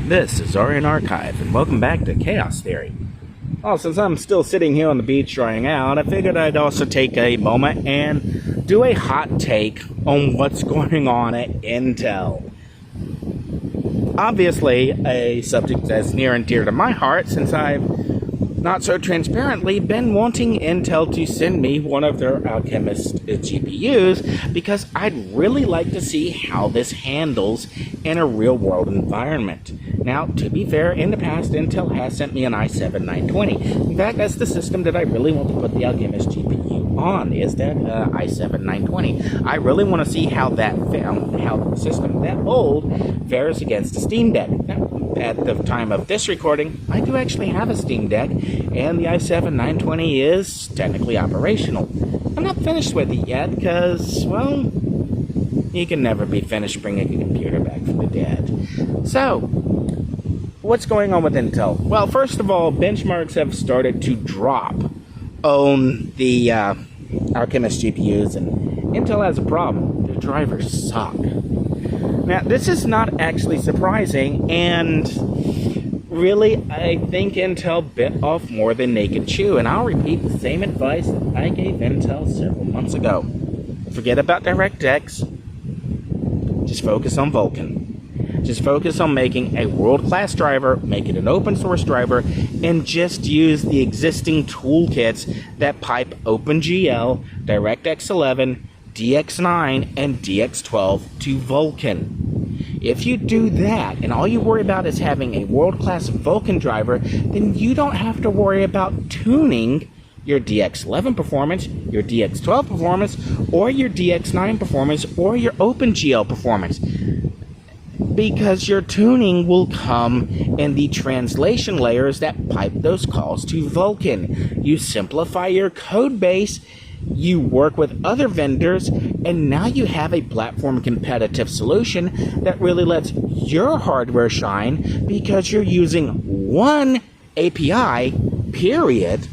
This is RN Archive, and welcome back to Chaos Theory. Well, since I'm still sitting here on the beach drying out, I figured I'd also take a moment and do a hot take on what's going on at Intel. Obviously, a subject that's near and dear to my heart, since I've not so transparently been wanting Intel to send me one of their Alchemist GPUs because I'd really like to see how this handles in a real-world environment. Now, to be fair, in the past, Intel has sent me an i7-920. In fact, that's the system that I really want to put the Alchemist GPU on, is that i7-920. I really want to see how the system that old fares against the Steam Deck. Now, at the time of this recording, I do actually have a Steam Deck, and the i7-920 is technically operational. I'm not finished with it yet, because, well, you can never be finished bringing a computer back from the dead. So, what's going on with Intel? Well, first of all, benchmarks have started to drop on the Alchemist GPUs, and Intel has a problem. Their drivers suck. Now, this is not actually surprising, and really, I think Intel bit off more than they could chew, and I'll repeat the same advice that I gave Intel several months ago. Forget about DirectX. Just focus on Vulkan. Just focus on making a world-class driver, make it an open-source driver, and just use the existing toolkits that pipe OpenGL, DirectX 11, DX9, and DX12 to Vulkan. If you do that, and all you worry about is having a world-class Vulkan driver, then you don't have to worry about tuning your DX11 performance, your DX12 performance, or your DX9 performance, or your OpenGL performance. Because your tuning will come in the translation layers that pipe those calls to Vulkan. You simplify your code base, you work with other vendors, and now you have a platform competitive solution that really lets your hardware shine because you're using one API, period,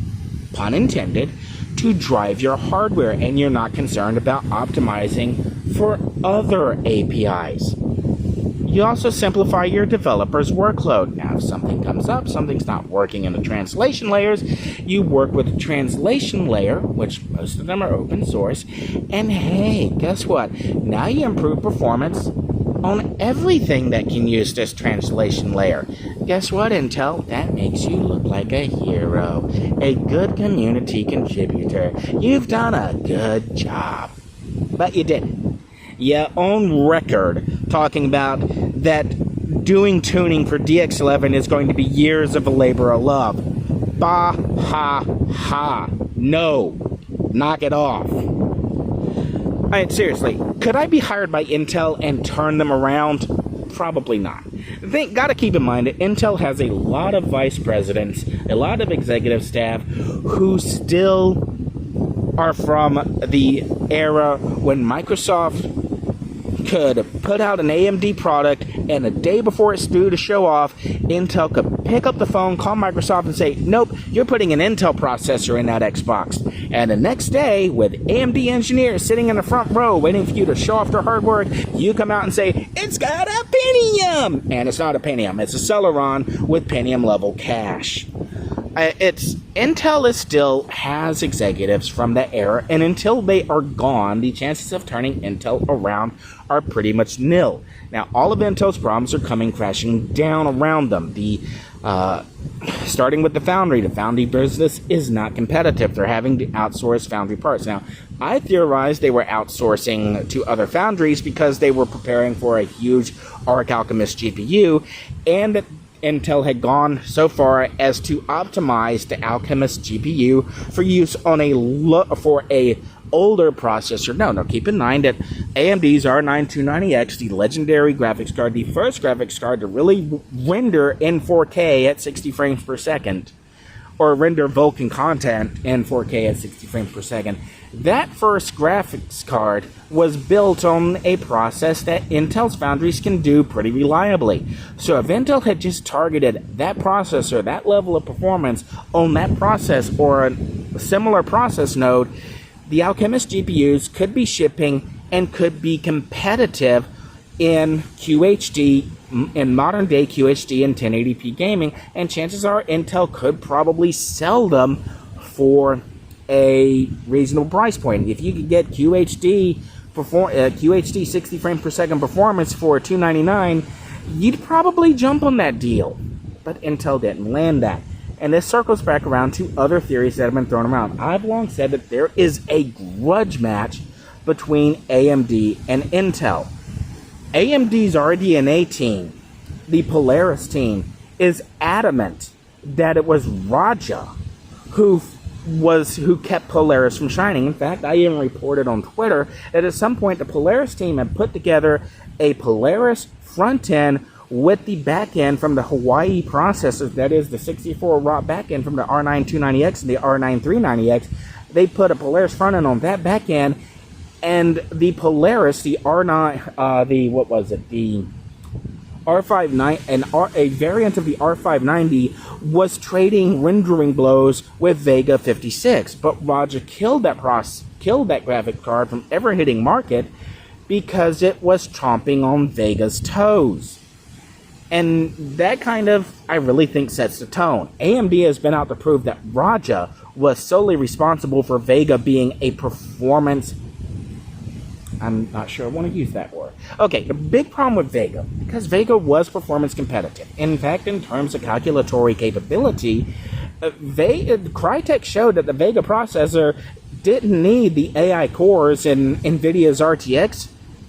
pun intended, to drive your hardware, and you're not concerned about optimizing for other APIs. You also simplify your developer's workload. Now, if something comes up, something's not working in the translation layers, you work with the translation layer, which most of them are open source, and hey, guess what? Now you improve performance on everything that can use this translation layer. Guess what, Intel? That makes you look like a hero, a good community contributor. You've done a good job. But you didn't. You're on record talking about that doing tuning for DX11 is going to be years of a labor of love. Bah, ha, ha. No. Knock it off. Alright, seriously, could I be hired by Intel and turn them around? Probably not. Gotta keep in mind that Intel has a lot of vice presidents, a lot of executive staff who still are from the era when Microsoft could put out an AMD product, and a day before it's due to show off, Intel could pick up the phone, call Microsoft, and say, nope, you're putting an Intel processor in that Xbox. And the next day, with AMD engineers sitting in the front row waiting for you to show off their hard work, you come out and say, it's got a Pentium! And it's not a Pentium, it's a Celeron with Pentium-level cache. Intel still has executives from that era, and until they are gone, the chances of turning Intel around are pretty much nil. Now, all of Intel's problems are coming crashing down around them. Starting with the foundry business is not competitive. They're having to outsource foundry parts. Now, I theorized they were outsourcing to other foundries because they were preparing for a huge Arc Alchemist GPU, and that Intel had gone so far as to optimize the Alchemist GPU for use on a older processor. No, keep in mind that AMD's R9 290X, the legendary graphics card, the first graphics card to really render in 4K at 60 frames per second, or render Vulkan content in 4K at 60 frames per second. That first graphics card was built on a process that Intel's foundries can do pretty reliably. So if Intel had just targeted that processor, that level of performance on that process or a similar process node, the Alchemist GPUs could be shipping and could be competitive in QHD, in modern day QHD and 1080p gaming, and chances are Intel could probably sell them for a reasonable price point. If you could get QHD 60 frames per second performance for $299, you'd probably jump on that deal. But Intel didn't land that. And this circles back around to other theories that have been thrown around. I've long said that there is a grudge match between AMD and Intel. AMD's RDNA team, the Polaris team, is adamant that it was Raja who kept Polaris from shining. In fact, I even reported on Twitter that at some point the Polaris team had put together a Polaris front end with the back end from the Hawaii processors, that is the 64 raw back end from the R9 290X and the R9 390X. They put a Polaris front end on that back end, and the Polaris, the R9, the R59, and a variant of the R590 was trading rendering blows with Vega 56, but Raja killed that graphic card from ever hitting market because it was chomping on Vega's toes. And that kind of, I really think, sets the tone. AMD has been out to prove that Raja was solely responsible for Vega being a performance. I'm not sure I want to use that word. Okay, the big problem with Vega, because Vega was performance competitive. In fact, in terms of calculatory capability, Crytek showed that the Vega processor didn't need the AI cores in NVIDIA's RTX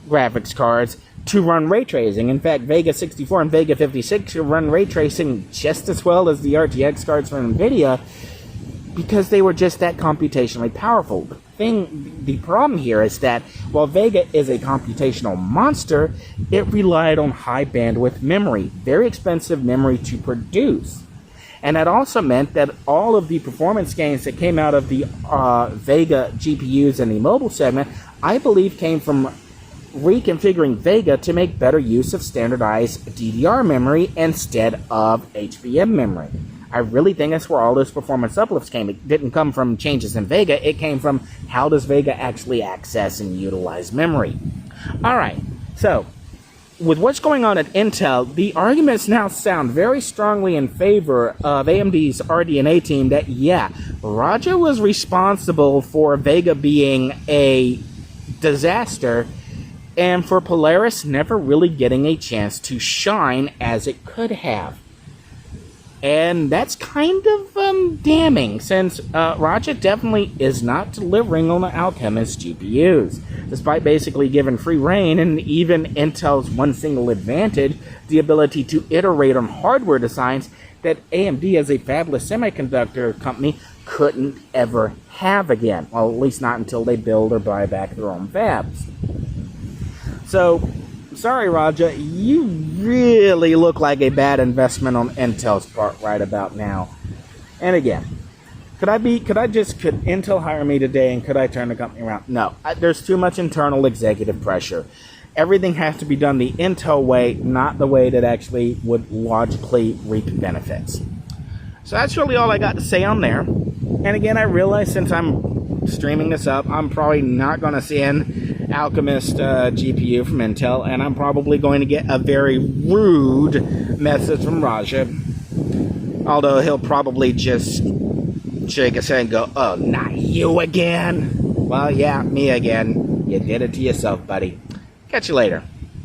graphics cards to run ray tracing. In fact, Vega 64 and Vega 56 run ray tracing just as well as the RTX cards from NVIDIA because they were just that computationally powerful. The problem here is that while Vega is a computational monster, it relied on high bandwidth memory, very expensive memory to produce. And that also meant that all of the performance gains that came out of the Vega GPUs in the mobile segment, I believe, came from reconfiguring Vega to make better use of standardized DDR memory instead of HBM memory. I really think that's where all those performance uplifts came. It didn't come from changes in Vega. It came from how does Vega actually access and utilize memory. All right, so with what's going on at Intel, the arguments now sound very strongly in favor of AMD's RDNA team that, yeah, Raja was responsible for Vega being a disaster and for Polaris never really getting a chance to shine as it could have. And that's kind of damning, since Raja definitely is not delivering on the Alchemist GPUs. Despite basically giving free reign, and even Intel's one single advantage, the ability to iterate on hardware designs that AMD as a fabless semiconductor company couldn't ever have again. Well, at least not until they build or buy back their own fabs. So, sorry, Raja, you really look like a bad investment on Intel's part right about now. And again, could Intel hire me today and could I turn the company around? No, there's too much internal executive pressure. Everything has to be done the Intel way, not the way that actually would logically reap benefits. So that's really all I got to say on there. And again, I realize since I'm streaming this up, I'm probably not going to see an Alchemist GPU from Intel, and I'm probably going to get a very rude message from Raja. Although he'll probably just shake his head and go, "Oh, not you again?" Well, yeah, me again. You did it to yourself, buddy. Catch you later.